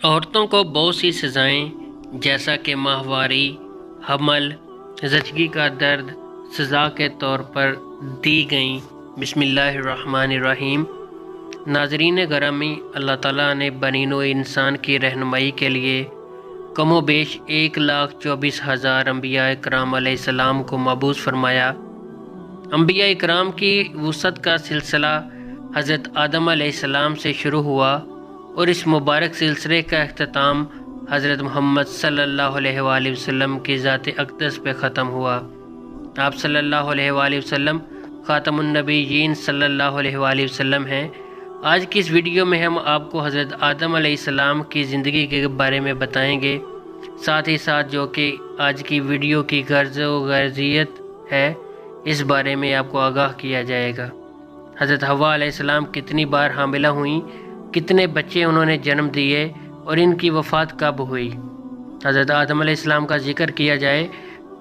عورتوں کو بہت سی سزائیں جیسا کہ ماہواری، حمل، زچگی کا درد سزا کے طور پر دی گئیں۔ بسم اللہ الرحمن الرحیم۔ ناظرین گرامی، اللہ تعالیٰ نے بنی نوع انسان کی رہنمائی کے لیے کم و بیش 1,24,000 انبیاء کرام علیہ السلام کو مبعوث فرمایا۔ انبیاء کرام کی وسعت کا سلسلہ حضرت آدم علیہ السلام سے شروع ہوا اور اس مبارک سلسلے کا اختتام حضرت محمد صلی اللہ علیہ وآلہ وسلم کی ذات اقدس پہ ختم ہوا۔ آپ صلی اللہ علیہ وآلہ وسلم خاتم النبیین صلی اللہ علیہ وآلہ وسلم ہیں۔ آج کی اس ویڈیو میں ہم آپ کو حضرت آدم علیہ السلام کی زندگی کے بارے میں بتائیں گے، ساتھ ہی ساتھ جو کہ آج کی ویڈیو کی غرض و غرضیت ہے اس بارے میں آپ کو آگاہ کیا جائے گا۔ حضرت حوا علیہ السلام کتنی بار حاملہ ہوئیں، کتنے بچے انہوں نے جنم دیے اور ان کی وفات کب ہوئی۔ حضرت آدم علیہ السلام کا ذکر کیا جائے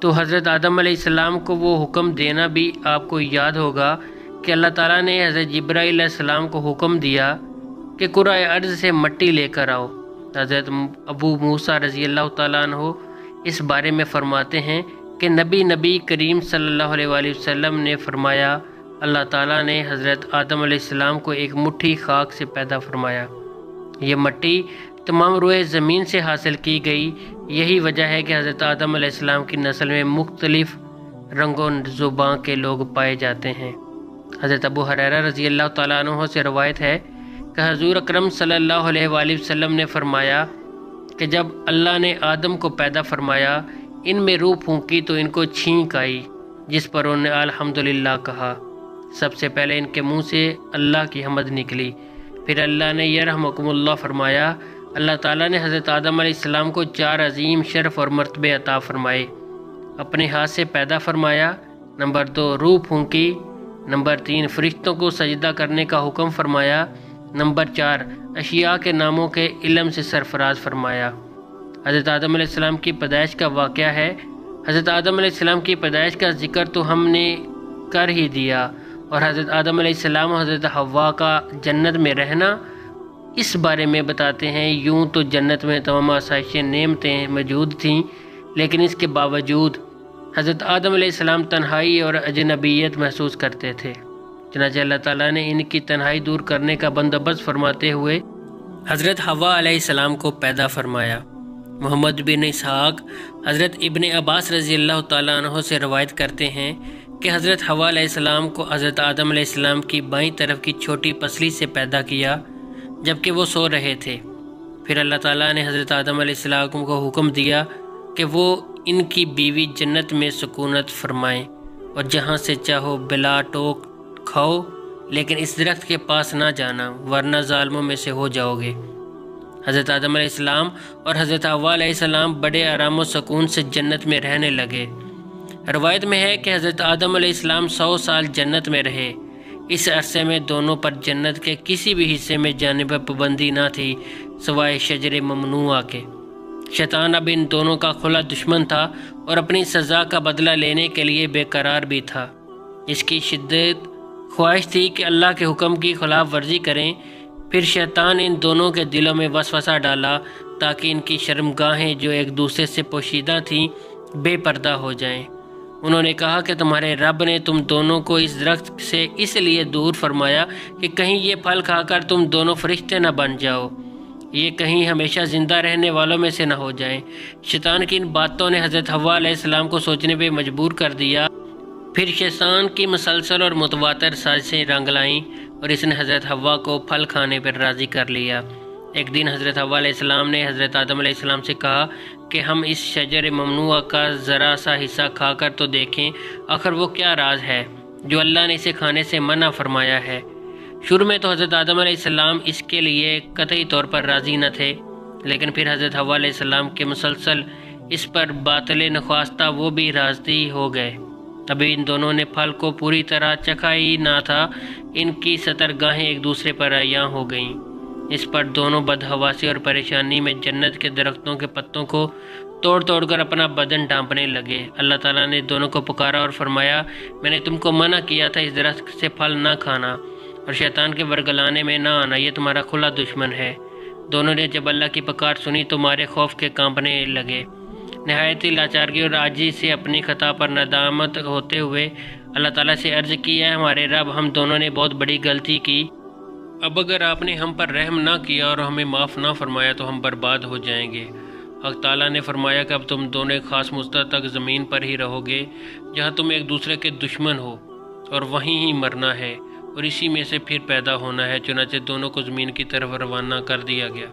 تو حضرت آدم علیہ السلام کو وہ حکم دینا بھی آپ کو یاد ہوگا کہ اللہ تعالیٰ نے حضرت جبرائیل علیہ السلام کو حکم دیا کہ کرۂ ارض سے مٹی لے کر آؤ۔ حضرت ابو موسیٰ رضی اللہ تعالیٰ عنہ اس بارے میں فرماتے ہیں کہ نبی کریم صلی اللہ علیہ وآلہ وسلم نے فرمایا، اللہ تعالیٰ نے حضرت آدم علیہ السلام کو ایک مٹھی خاک سے پیدا فرمایا۔ یہ مٹی تمام روئے زمین سے حاصل کی گئی۔ یہی وجہ ہے کہ حضرت آدم علیہ السلام کی نسل میں مختلف رنگ و زباں کے لوگ پائے جاتے ہیں۔ حضرت ابو ہریرہ رضی اللہ تعالیٰ عنہ سے روایت ہے کہ حضور اکرم صلی اللہ علیہ وآلہ وسلم نے فرمایا کہ جب اللہ نے آدم کو پیدا فرمایا، ان میں روح پھونکی تو ان کو چھینک آئی، جس پر انہوں نے الحمدللہ کہا۔ سب سے پہلے ان کے منہ سے اللہ کی حمد نکلی، پھر اللہ نے یرحمکم اللہ فرمایا۔ اللہ تعالیٰ نے حضرت آدم علیہ السلام کو 4 عظیم شرف اور مرتبے عطا فرمائے۔ اپنے ہاتھ سے پیدا فرمایا، نمبر 2 روح پھونکی، نمبر 3 فرشتوں کو سجدہ کرنے کا حکم فرمایا، نمبر 4 اشیاء کے ناموں کے علم سے سرفراز فرمایا۔ حضرت آدم علیہ السلام کی پیدائش کا واقعہ ہے۔ حضرت آدم علیہ السلام کی پیدائش کا ذکر تو ہم نے کر ہی دیا، اور حضرت آدم علیہ السلام اور حضرت حوا کا جنت میں رہنا اس بارے میں بتاتے ہیں۔ یوں تو جنت میں تمام آسائشیں نعمتیں موجود تھیں، لیکن اس کے باوجود حضرت آدم علیہ السلام تنہائی اور اجنبیت محسوس کرتے تھے۔ چنانچہ اللہ تعالیٰ نے ان کی تنہائی دور کرنے کا بندوبست فرماتے ہوئے حضرت حوا علیہ السلام کو پیدا فرمایا۔ محمد بن اسحاق حضرت ابن عباس رضی اللہ تعالیٰ عنہ سے روایت کرتے ہیں کہ حضرت حوا علیہ السلام کو حضرت آدم علیہ السلام کی بائیں طرف کی چھوٹی پسلی سے پیدا کیا جبکہ وہ سو رہے تھے۔ پھر اللہ تعالیٰ نے حضرت آدم علیہ السلام کو حکم دیا کہ وہ ان کی بیوی جنت میں سکونت فرمائیں اور جہاں سے چاہو بلا ٹوک کھاؤ، لیکن اس درخت کے پاس نہ جانا ورنہ ظالموں میں سے ہو جاؤ گے۔ حضرت آدم علیہ السلام اور حضرت حوا علیہ السلام بڑے آرام و سکون سے جنت میں رہنے لگے۔ روایت میں ہے کہ حضرت آدم علیہ السلام 100 سال جنت میں رہے۔ اس عرصے میں دونوں پر جنت کے کسی بھی حصے میں جانے پر پابندی نہ تھی سوائے شجر ممنوعہ کے۔ شیطان اب ان دونوں کا کھلا دشمن تھا اور اپنی سزا کا بدلہ لینے کے لیے بے قرار بھی تھا۔ اس کی شدت خواہش تھی کہ اللہ کے حکم کی خلاف ورزی کریں۔ پھر شیطان ان دونوں کے دلوں میں وسوسہ ڈالا تاکہ ان کی شرمگاہیں جو ایک دوسرے سے پوشیدہ تھیں بے پردہ ہو جائیں۔ انہوں نے کہا کہ تمہارے رب نے تم دونوں کو اس درخت سے اس لیے دور فرمایا کہ کہیں یہ پھل کھا کر تم دونوں فرشتے نہ بن جاؤ، یہ کہیں ہمیشہ زندہ رہنے والوں میں سے نہ ہو جائیں۔ شیطان کی ان باتوں نے حضرت حوا علیہ السلام کو سوچنے پہ مجبور کر دیا۔ پھر شیطان کی مسلسل اور متواتر سازشیں رنگ لائیں اور اس نے حضرت حوا کو پھل کھانے پر راضی کر لیا۔ ایک دن حضرت حوا علیہ السلام نے حضرت آدم علیہ السلام سے کہا کہ ہم اس شجر ممنوعہ کا ذرا سا حصہ کھا کر تو دیکھیں، آخر وہ کیا راز ہے جو اللہ نے اسے کھانے سے منع فرمایا ہے۔ شروع میں تو حضرت آدم علیہ السلام اس کے لیے قطعی طور پر راضی نہ تھے، لیکن پھر حضرت حوا علیہ السلام کے مسلسل اس پر باطل نخواستہ وہ بھی راضی ہو گئے۔ تبھی ان دونوں نے پھل کو پوری طرح چکھا ہی نہ تھا، ان کی سترگاہیں ایک دوسرے پر عیاں ہو گئیں۔ اس پر دونوں بدحواسی اور پریشانی میں جنت کے درختوں کے پتوں کو توڑ توڑ کر اپنا بدن ڈھانپنے لگے۔ اللہ تعالیٰ نے دونوں کو پکارا اور فرمایا، میں نے تم کو منع کیا تھا اس درخت سے پھل نہ کھانا اور شیطان کے ورگلانے میں نہ آنا، یہ تمہارا کھلا دشمن ہے۔ دونوں نے جب اللہ کی پکار سنی تو مارے خوف کے کانپنے لگے۔ نہایت ہی لاچارگی اور عاجزی سے اپنی خطا پر ندامت ہوتے ہوئے اللہ تعالیٰ سے عرض کی، ہے ہمارے رب، ہم دونوں نے بہت بڑی غلطی کی، اب اگر آپ نے ہم پر رحم نہ کیا اور ہمیں معاف نہ فرمایا تو ہم برباد ہو جائیں گے۔ حق تعالیٰ نے فرمایا کہ اب تم دونوں ایک خاص مدت تک زمین پر ہی رہو گے جہاں تم ایک دوسرے کے دشمن ہو، اور وہیں ہی مرنا ہے اور اسی میں سے پھر پیدا ہونا ہے۔ چنانچہ دونوں کو زمین کی طرف روانہ کر دیا گیا۔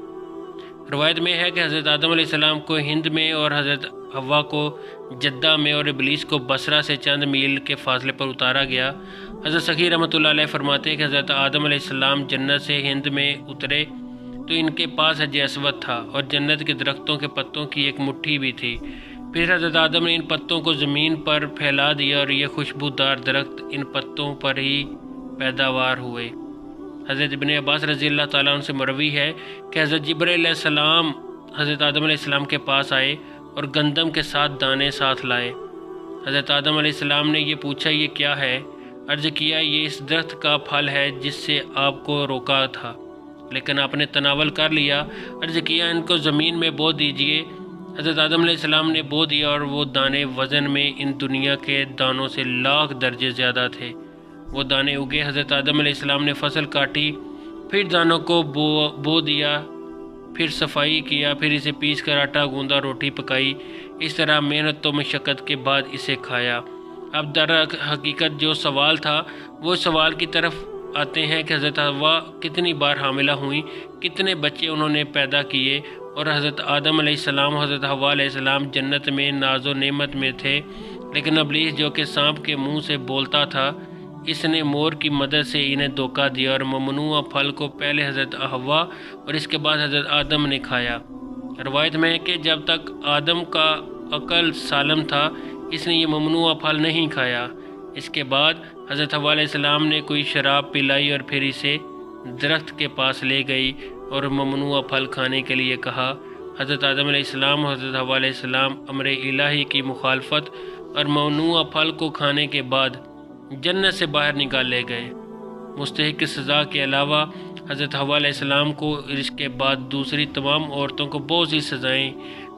روایت میں ہے کہ حضرت آدم علیہ السلام کو ہند میں اور حضرت حوا کو جدہ میں اور ابلیس کو بصرہ سے چند میل کے فاصلے پر اتارا گیا۔ حضرت سخی رحمۃ اللہ علیہ فرماتے ہیں کہ حضرت آدم علیہ السلام جنت سے ہند میں اترے تو ان کے پاس حجر اسود تھا اور جنت کے درختوں کے پتوں کی ایک مٹھی بھی تھی۔ پھر حضرت آدم نے ان پتوں کو زمین پر پھیلا دیا اور یہ خوشبودار درخت ان پتوں پر ہی پیداوار ہوئے۔ حضرت ابن عباس رضی اللہ تعالیٰ عنہ سے مروی ہے کہ حضرت جبرائیل علیہ السلام حضرت آدم علیہ السلام کے پاس آئے اور گندم کے دانے ساتھ لائے۔ حضرت آدم علیہ السلام نے یہ پوچھا، یہ کیا ہے؟ عرض کیا، یہ اس درخت کا پھل ہے جس سے آپ کو روکا تھا لیکن آپ نے تناول کر لیا۔ عرض کیا، ان کو زمین میں بو دیجئے۔ حضرت آدم علیہ السلام نے بو دیا اور وہ دانے وزن میں ان دنیا کے دانوں سے 1,00,000 درجے زیادہ تھے۔ وہ دانے اگے۔ حضرت آدم علیہ السلام نے فصل کاٹی، پھر دانوں کو بو دیا، پھر صفائی کیا، پھر اسے پیس کر آٹا گوندا، روٹی پکائی۔ اس طرح محنت و مشقت کے بعد اسے کھایا۔ اب در حقیقت جو سوال تھا وہ سوال کی طرف آتے ہیں کہ حضرت حوا کتنی بار حاملہ ہوئیں، کتنے بچے انہوں نے پیدا کیے، اور حضرت آدم علیہ السلام، حضرت حوا علیہ السلام جنت میں ناز و نعمت میں تھے، لیکن ابلیس جو کہ سانپ کے منہ سے بولتا تھا، اس نے مور کی مدد سے انہیں دھوکہ دیا اور ممنوعہ پھل کو پہلے حضرت حوا اور اس کے بعد حضرت آدم نے کھایا۔ روایت میں ہے کہ جب تک آدم کا عقل سالم تھا اس نے یہ ممنوعہ پھل نہیں کھایا۔ اس کے بعد حضرت حوا علیہ السلام نے کوئی شراب پلائی اور پھر اسے درخت کے پاس لے گئی اور ممنوعہ پھل کھانے کے لیے کہا۔ حضرت آدم علیہ السلام اور حضرت حوا علیہ السلام امر الہی کی مخالفت اور ممنوعہ پھل کو کھانے کے بعد جنت سے باہر نکالے گئے۔ مستحق سزا کے علاوہ حضرت حوا علیہ السلام کو اس کے بعد دوسری تمام عورتوں کو بہت سی سزائیں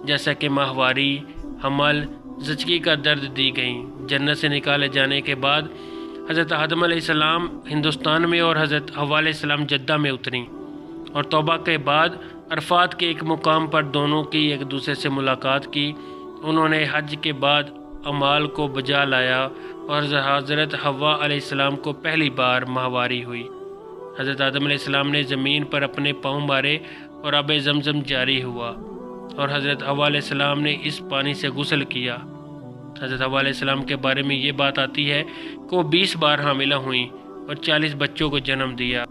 جیسا کہ ماہواری، حمل، زچگی کا درد دی گئیں۔ جنت سے نکالے جانے کے بعد حضرت آدم علیہ السلام ہندوستان میں اور حضرت حوا علیہ السلام جدہ میں اتریں، اور توبہ کے بعد عرفات کے ایک مقام پر دونوں کی ایک دوسرے سے ملاقات کی۔ انہوں نے حج کے بعد اعمال کو بجا لایا اور حضرت حوا علیہ السلام کو پہلی بار ماہواری ہوئی۔ حضرت آدم علیہ السلام نے زمین پر اپنے پاؤں مارے اور آب زمزم جاری ہوا، اور حضرت حوا علیہ السلام نے اس پانی سے غسل کیا۔ حضرت حوا علیہ السلام کے بارے میں یہ بات آتی ہے کہ وہ 20 بار حاملہ ہوئیں اور 40 بچوں کو جنم دیا۔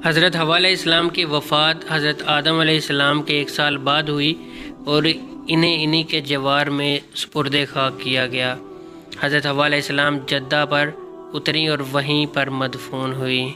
حضرت حوا علیہ السلام کی وفات حضرت آدم علیہ السلام کے 1 سال بعد ہوئی اور انہی کے جوار میں سپرد خاک کیا گیا۔ حضرت حوا علیہ السلام جدہ پر اتریں اور وہیں پر مدفون ہوئی۔